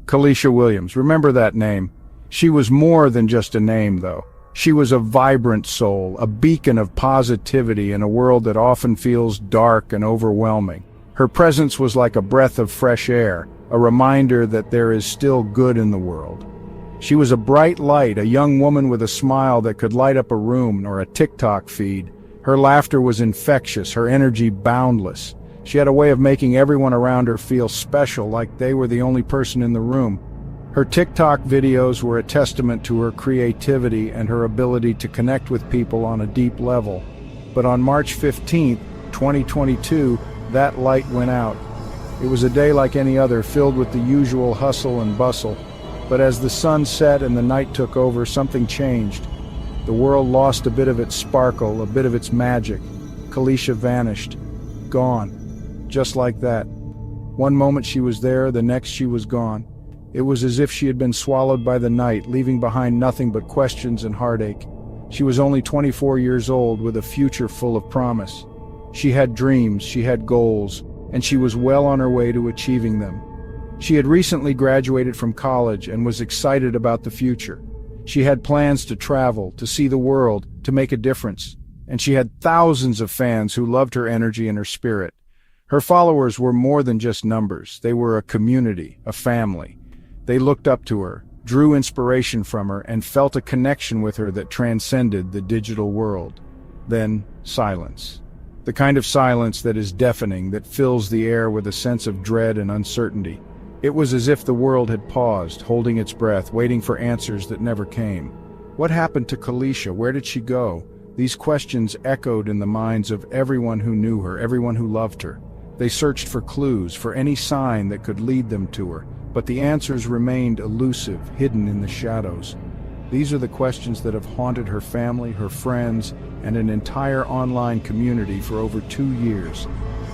Kalisha Williams, remember that name. She was more than just a name, though. She was a vibrant soul, a beacon of positivity in a world that often feels dark and overwhelming. Her presence was like a breath of fresh air, a reminder that there is still good in the world. She was a bright light, a young woman with a smile that could light up a room or a TikTok feed. Her laughter was infectious, her energy boundless. She had a way of making everyone around her feel special, like they were the only person in the room. Her TikTok videos were a testament to her creativity and her ability to connect with people on a deep level. But on March 15th, 2022, that light went out. It was a day like any other, filled with the usual hustle and bustle. But as the sun set and the night took over, something changed. The world lost a bit of its sparkle, a bit of its magic. Kalisha vanished. Gone. Just like that. One moment she was there, the next she was gone. It was as if she had been swallowed by the night, leaving behind nothing but questions and heartache. She was only 24 years old, with a future full of promise. She had dreams, she had goals, and she was well on her way to achieving them. She had recently graduated from college and was excited about the future. She had plans to travel, to see the world, to make a difference. And she had thousands of fans who loved her energy and her spirit. Her followers were more than just numbers. They were a community, a family. They looked up to her, drew inspiration from her, and felt a connection with her that transcended the digital world. Then, silence. The kind of silence that is deafening, that fills the air with a sense of dread and uncertainty. It was as if the world had paused, holding its breath, waiting for answers that never came. What happened to Kalisha? Where did she go? These questions echoed in the minds of everyone who knew her, everyone who loved her. They searched for clues, for any sign that could lead them to her, but the answers remained elusive, hidden in the shadows. These are the questions that have haunted her family, her friends, and an entire online community for over 2 years.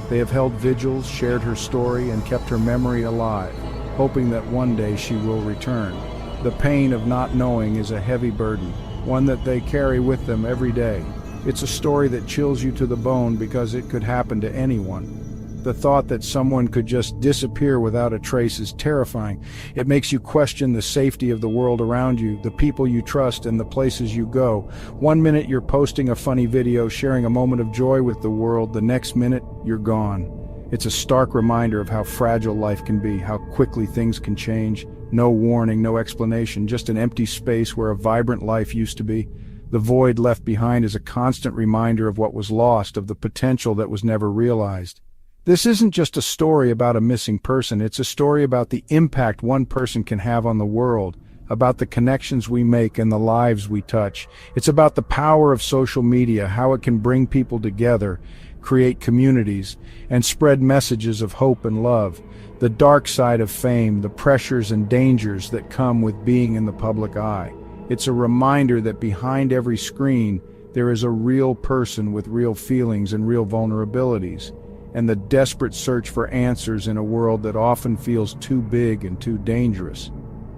They have held vigils, shared her story, and kept her memory alive, hoping that one day she will return. The pain of not knowing is a heavy burden, one that they carry with them every day. It's a story that chills you to the bone because it could happen to anyone. The thought that someone could just disappear without a trace is terrifying. It makes you question the safety of the world around you, the people you trust, and the places you go. One minute you're posting a funny video, sharing a moment of joy with the world. The next minute, you're gone. It's a stark reminder of how fragile life can be, how quickly things can change. No warning, no explanation, just an empty space where a vibrant life used to be. The void left behind is a constant reminder of what was lost, of the potential that was never realized. This isn't just a story about a missing person, it's a story about the impact one person can have on the world, about the connections we make and the lives we touch. It's about the power of social media, how it can bring people together, create communities, and spread messages of hope and love. The dark side of fame, the pressures and dangers that come with being in the public eye. It's a reminder that behind every screen, there is a real person with real feelings and real vulnerabilities. And the desperate search for answers in a world that often feels too big and too dangerous.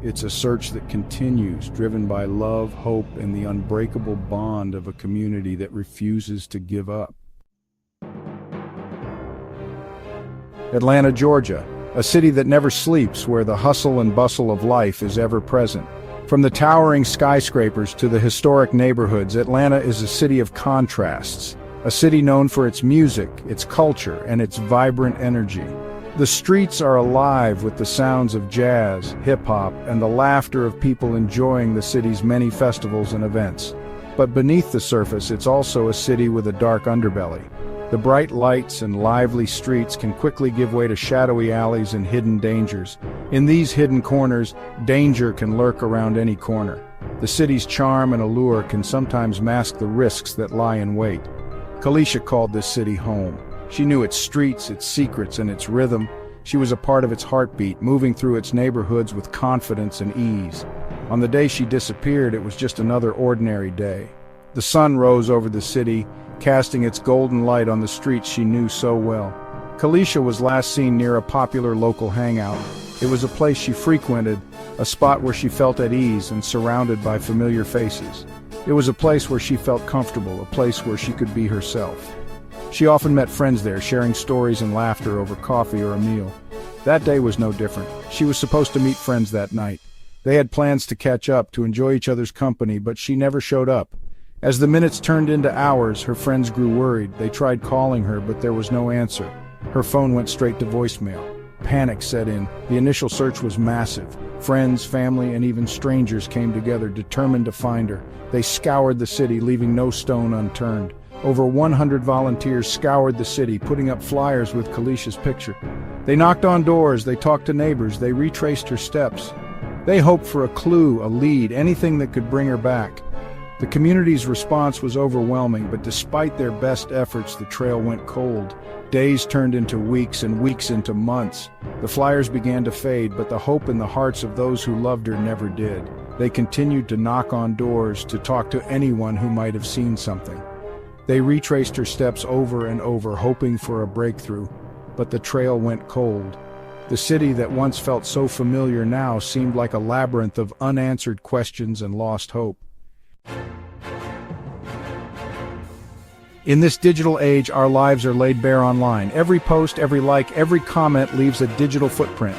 It's a search that continues, driven by love, hope, and the unbreakable bond of a community that refuses to give up. Atlanta, Georgia, a city that never sleeps, where the hustle and bustle of life is ever present. From the towering skyscrapers to the historic neighborhoods, Atlanta is a city of contrasts. A city known for its music, its culture, and its vibrant energy. The streets are alive with the sounds of jazz, hip-hop, and the laughter of people enjoying the city's many festivals and events. But beneath the surface, it's also a city with a dark underbelly. The bright lights and lively streets can quickly give way to shadowy alleys and hidden dangers. In these hidden corners, danger can lurk around any corner. The city's charm and allure can sometimes mask the risks that lie in wait. Kalisha called this city home. She knew its streets, its secrets, and its rhythm. She was a part of its heartbeat, moving through its neighborhoods with confidence and ease. On the day she disappeared, it was just another ordinary day. The sun rose over the city, casting its golden light on the streets she knew so well. Kalisha was last seen near a popular local hangout. It was a place she frequented, a spot where she felt at ease and surrounded by familiar faces. It was a place where she felt comfortable, a place where she could be herself. She often met friends there, sharing stories and laughter over coffee or a meal. That day was no different. She was supposed to meet friends that night. They had plans to catch up, to enjoy each other's company, but she never showed up. As the minutes turned into hours, her friends grew worried. They tried calling her, but there was no answer. Her phone went straight to voicemail. Panic set in. The initial search was massive. Friends, family, and even strangers came together, determined to find her. They scoured the city, leaving no stone unturned. Over 100 volunteers scoured the city, putting up flyers with Kalisha's picture. They knocked on doors, they talked to neighbors, they retraced her steps. They hoped for a clue, a lead, anything that could bring her back. The community's response was overwhelming, but despite their best efforts, the trail went cold. Days turned into weeks and weeks into months. The flyers began to fade, but the hope in the hearts of those who loved her never did. They continued to knock on doors, to talk to anyone who might have seen something. They retraced her steps over and over, hoping for a breakthrough, but the trail went cold. The city that once felt so familiar now seemed like a labyrinth of unanswered questions and lost hope. In this digital age, our lives are laid bare online. Every post, every like, every comment leaves a digital footprint.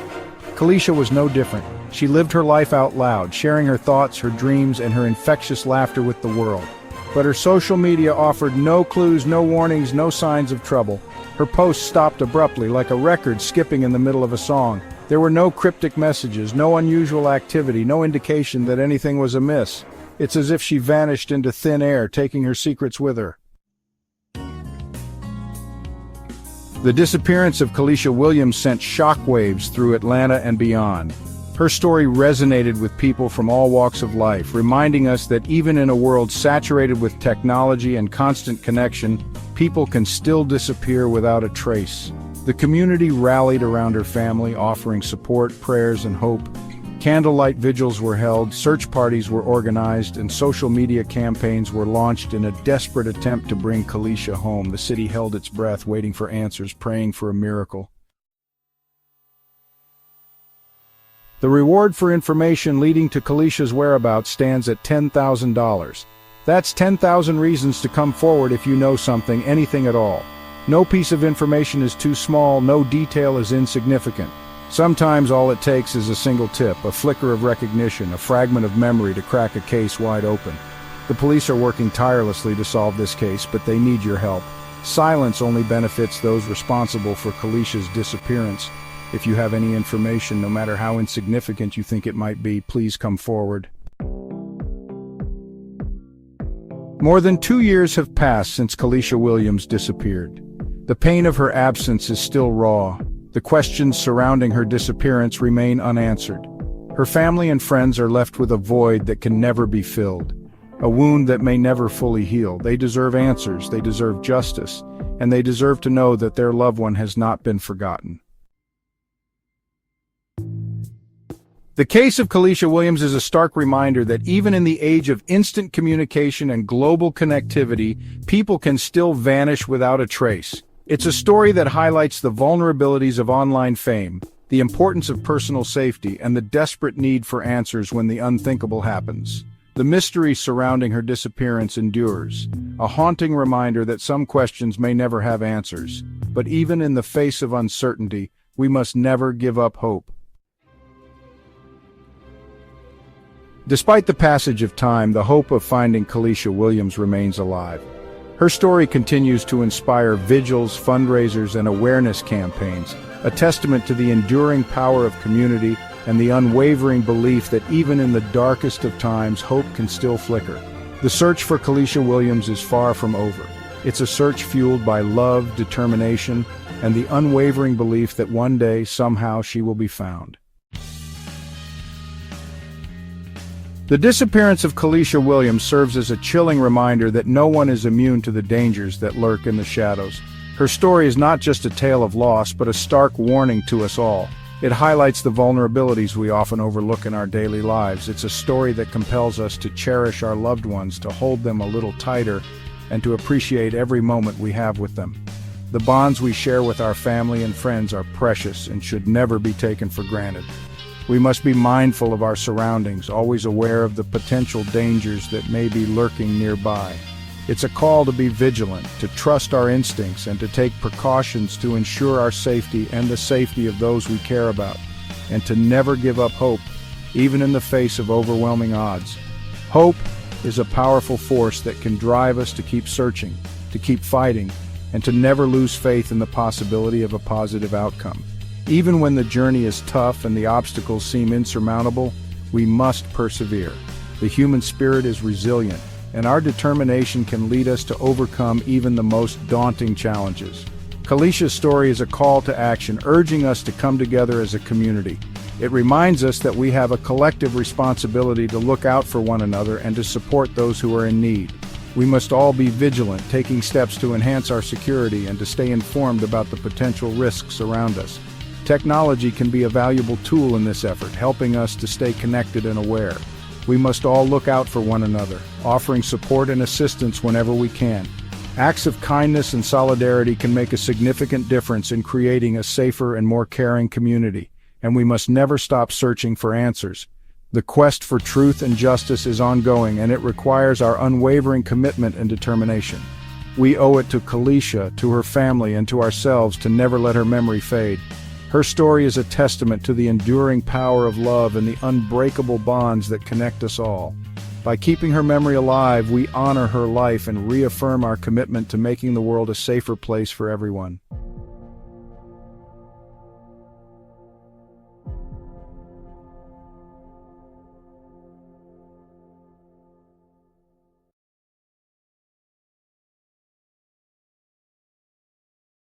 Kalisha was no different. She lived her life out loud, sharing her thoughts, her dreams, and her infectious laughter with the world. But her social media offered no clues, no warnings, no signs of trouble. Her posts stopped abruptly, like a record skipping in the middle of a song. There were no cryptic messages, no unusual activity, no indication that anything was amiss. It's as if she vanished into thin air, taking her secrets with her. The disappearance of Kalisha Williams sent shockwaves through Atlanta and beyond. Her story resonated with people from all walks of life, reminding us that even in a world saturated with technology and constant connection, people can still disappear without a trace. The community rallied around her family, offering support, prayers, and hope. Candlelight vigils were held, search parties were organized, and social media campaigns were launched in a desperate attempt to bring Kalisha home. The city held its breath, waiting for answers, praying for a miracle. The reward for information leading to Kalisha's whereabouts stands at $10,000. That's 10,000 reasons to come forward if you know something, anything at all. No piece of information is too small, no detail is insignificant. Sometimes all it takes is a single tip, a flicker of recognition, a fragment of memory to crack a case wide open. The police are working tirelessly to solve this case, but they need your help. Silence only benefits those responsible for Kalisha's disappearance. If you have any information, no matter how insignificant you think it might be, please come forward. More than 2 years have passed since Kalisha Williams disappeared. The pain of her absence is still raw. The questions surrounding her disappearance remain unanswered. Her family and friends are left with a void that can never be filled, a wound that may never fully heal. They deserve answers, they deserve justice, and they deserve to know that their loved one has not been forgotten. The case of Kalisha Williams is a stark reminder that even in the age of instant communication and global connectivity, people can still vanish without a trace. It's a story that highlights the vulnerabilities of online fame, the importance of personal safety, and the desperate need for answers when the unthinkable happens. The mystery surrounding her disappearance endures, a haunting reminder that some questions may never have answers. But even in the face of uncertainty, we must never give up hope. Despite the passage of time, the hope of finding Kalisha Williams remains alive. Her story continues to inspire vigils, fundraisers, and awareness campaigns, a testament to the enduring power of community and the unwavering belief that even in the darkest of times, hope can still flicker. The search for Kalisha Williams is far from over. It's a search fueled by love, determination, and the unwavering belief that one day, somehow, she will be found. The disappearance of Kalisha Williams serves as a chilling reminder that no one is immune to the dangers that lurk in the shadows. Her story is not just a tale of loss, but a stark warning to us all. It highlights the vulnerabilities we often overlook in our daily lives. It's a story that compels us to cherish our loved ones, to hold them a little tighter, and to appreciate every moment we have with them. The bonds we share with our family and friends are precious and should never be taken for granted. We must be mindful of our surroundings, always aware of the potential dangers that may be lurking nearby. It's a call to be vigilant, to trust our instincts, and to take precautions to ensure our safety and the safety of those we care about, and to never give up hope, even in the face of overwhelming odds. Hope is a powerful force that can drive us to keep searching, to keep fighting, and to never lose faith in the possibility of a positive outcome. Even when the journey is tough and the obstacles seem insurmountable, we must persevere. The human spirit is resilient, and our determination can lead us to overcome even the most daunting challenges. Kalisha's story is a call to action, urging us to come together as a community. It reminds us that we have a collective responsibility to look out for one another and to support those who are in need. We must all be vigilant, taking steps to enhance our security and to stay informed about the potential risks around us. Technology can be a valuable tool in this effort, helping us to stay connected and aware. We must all look out for one another, offering support and assistance whenever we can. Acts of kindness and solidarity can make a significant difference in creating a safer and more caring community, and we must never stop searching for answers. The quest for truth and justice is ongoing, and it requires our unwavering commitment and determination. We owe it to Kalisha, to her family, and to ourselves to never let her memory fade. Her story is a testament to the enduring power of love and the unbreakable bonds that connect us all. By keeping her memory alive, we honor her life and reaffirm our commitment to making the world a safer place for everyone.